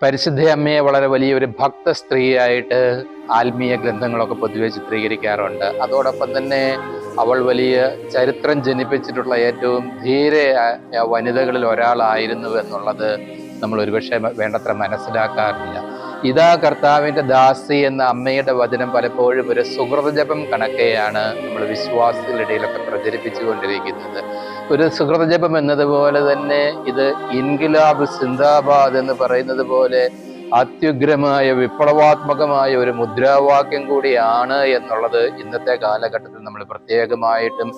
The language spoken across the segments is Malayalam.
പരിശുദ്ധ അമ്മയെ വളരെ വലിയൊരു ഭക്ത സ്ത്രീയായിട്ട് ആത്മീയ ഗ്രന്ഥങ്ങളൊക്കെ പൊതുവെ ചിത്രീകരിക്കാറുണ്ട്. അതോടൊപ്പം തന്നെ അവൾ വലിയ ചരിത്രം ജനിപ്പിച്ചിട്ടുള്ള ഏറ്റവും ധീരയായ വനിതകളിൽ ഒരാളായിരുന്നു എന്നുള്ളത് നമ്മൾ ഒരുപക്ഷെ വേണ്ടത്ര മനസ്സിലാക്കാറില്ല. ഇതാ കർത്താവിൻ്റെ ദാസി എന്ന അമ്മയുടെ വചനം പലപ്പോഴും ഒരു സുഹൃതജപം കണക്കെയാണ് നമ്മൾ വിശ്വാസികളിടയിലൊക്കെ പ്രചരിപ്പിച്ചുകൊണ്ടിരിക്കുന്നത്. ഒരു സുഹൃതജപം എന്നതുപോലെ തന്നെ ഇത് ഇൻകിലാബ് സിന്ദാബാദ് എന്ന് പറയുന്നത് പോലെ അത്യുഗ്രമായ വിപ്ലവാത്മകമായ ഒരു മുദ്രാവാക്യം കൂടിയാണ് എന്നുള്ളത് ഇന്നത്തെ കാലഘട്ടത്തിൽ നമ്മൾ പ്രത്യേകമായിട്ടും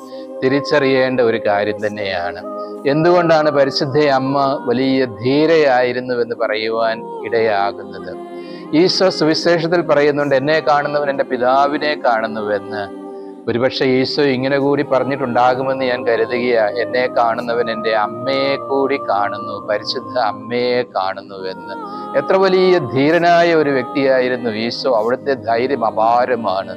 തിരിച്ചറിയേണ്ട ഒരു കാര്യം തന്നെയാണ്. എന്തുകൊണ്ടാണ് പരിശുദ്ധ അമ്മ വലിയ ധീരയായിരുന്നുവെന്ന് പറയുവാൻ ഇടയാകുന്നത്? ഈശോ സുവിശേഷത്തിൽ പറയുന്നുണ്ട്, എന്നെ കാണുന്നവൻ എൻ്റെ പിതാവിനെ കാണുന്നുവെന്ന്. ഒരുപക്ഷെ ഈശോ ഇങ്ങനെ കൂടി പറഞ്ഞിട്ടുണ്ടാകുമെന്ന് ഞാൻ കരുതുകയാണ്, എന്നെ കാണുന്നവൻ എൻ്റെ അമ്മയെ കൂടി കാണുന്നു, പരിശുദ്ധ അമ്മയെ കാണുന്നുവെന്ന്. എത്ര വലിയ ധീരനായ ഒരു വ്യക്തിയായിരുന്നു ഈശോ. അവിടുത്തെ ധൈര്യം അപാരമാണ്.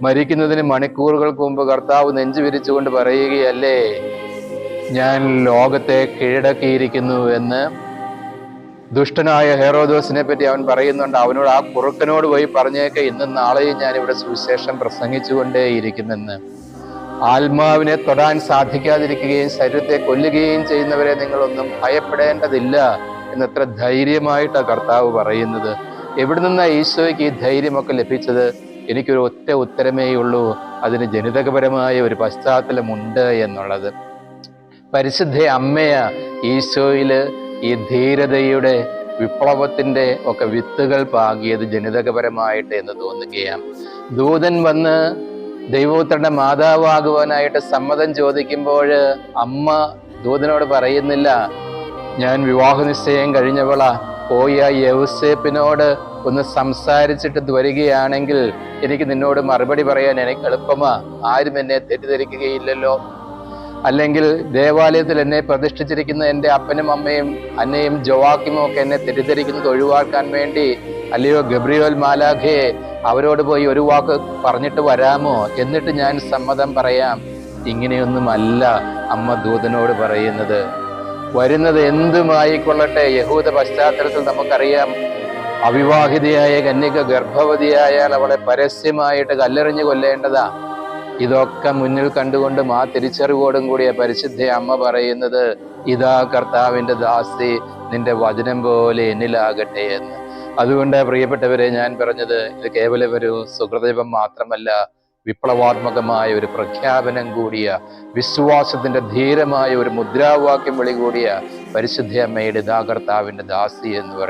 മരിക്കുന്നതിന് മണിക്കൂറുകൾക്ക് മുമ്പ് കർത്താവ് നെഞ്ചു വിരിച്ചുകൊണ്ട് പറയുകയല്ലേ, ഞാൻ ലോകത്തെ കീഴടക്കിയിരിക്കുന്നു എന്ന്. ദുഷ്ടനായ ഹെറോദോസിനെ പറ്റി അവൻ പറയുന്നുണ്ട്, അവനോട് ആ കുറുക്കനോട് പോയി പറഞ്ഞേക്കെ, ഇന്നും നാളെയും ഞാൻ ഇവിടെ സുവിശേഷം പ്രസംഗിച്ചുകൊണ്ടേയിരിക്കുമെന്ന്. ആത്മാവിനെ തൊടാൻ സാധിക്കാതിരിക്കുകയും ശരീരത്തെ കൊല്ലുകയും ചെയ്യുന്നവരെ നിങ്ങളൊന്നും ഭയപ്പെടേണ്ടതില്ല എന്നെത്ര ധൈര്യമായിട്ടാണ് കർത്താവ് പറയുന്നത്. എവിടെ നിന്നാണ് ഈശോയ്ക്ക് ഈ ധൈര്യമൊക്കെ ലഭിച്ചത്? എനിക്കൊരു ഒറ്റ ഉത്തരമേ ഉള്ളൂ, അതിന് ജനിതകപരമായ ഒരു പശ്ചാത്തലമുണ്ട് എന്നുള്ളത്. പരിശുദ്ധ അമ്മയ ഈശോയില് ഈ ധീരതയുടെ വിപ്ലവത്തിന്റെ ഒക്കെ വിത്തുകൾ പാകിയത് ജനിതകപരമായിട്ട് എന്ന് തോന്നുകയാണ്. ദൂതൻ വന്ന് ദൈവപുത്രന്റെ മാതാവാകുവാനായിട്ട് സമ്മതം ചോദിക്കുമ്പോൾ അമ്മ ദൂതനോട് പറയുന്നില്ല, ഞാൻ വിവാഹ നിശ്ചയം കഴിഞ്ഞവളാ, പോയി ആ യൗസേപ്പിനോട് ഒന്ന് സംസാരിച്ചിട്ട് വരികയാണെങ്കിൽ എനിക്ക് നിന്നോട് മറുപടി പറയാൻ എനിക്ക് എളുപ്പമാ, ആരും എന്നെ തെറ്റിദ്ധരിക്കുകയില്ലല്ലോ. അല്ലെങ്കിൽ ദേവാലയത്തിൽ എന്നെ പ്രതിഷ്ഠിച്ചിരിക്കുന്ന എൻ്റെ അപ്പനും അമ്മയും അന്നയും ജോവാക്കിമും ഒക്കെ എന്നെ തെറ്റിദ്ധരിക്കുന്നത് ഒഴിവാക്കാൻ വേണ്ടി, അല്ലയോ ഗബ്രിയേൽ മാലാഖയെ, അവരോട് പോയി ഒരു വാക്ക് പറഞ്ഞിട്ട് വരാമോ, എന്നിട്ട് ഞാൻ സമ്മതം പറയാം. ഇങ്ങനെയൊന്നുമല്ല അമ്മ ദൂതനോട് പറയുന്നത്. വരുന്നത് എന്തുമായിക്കൊള്ളട്ടെ, യഹൂദ പശ്ചാത്തലത്തിൽ നമുക്കറിയാം, അവിവാഹിതയായ കന്യക ഗർഭവതിയായാൽ അവളെ പരസ്യമായിട്ട് കല്ലെറിഞ്ഞ് കൊല്ലേണ്ടതാ. ഇതൊക്കെ മുന്നിൽ കണ്ടുകൊണ്ടും ആ തിരിച്ചറിവോടും കൂടിയ പരിശുദ്ധ അമ്മ പറയുന്നത്, ഇതാ കർത്താവിൻ്റെ ദാസി, നിന്റെ വചനം പോലെ എന്നിലാകട്ടെ എന്ന്. അതുകൊണ്ട് പ്രിയപ്പെട്ടവരെ, ഞാൻ പറഞ്ഞത് ഇത് കേവലം ഒരു സുഹൃതജപം മാത്രമല്ല, വിപ്ലവാത്മകമായ ഒരു പ്രഖ്യാപനം കൂടിയ, വിശ്വാസത്തിന്റെ ധീരമായ ഒരു മുദ്രാവാക്യം വിളി കൂടിയ പരിശുദ്ധ അമ്മയുടെ ഇതാ കർത്താവിൻ്റെ ദാസി എന്ന് പറയും.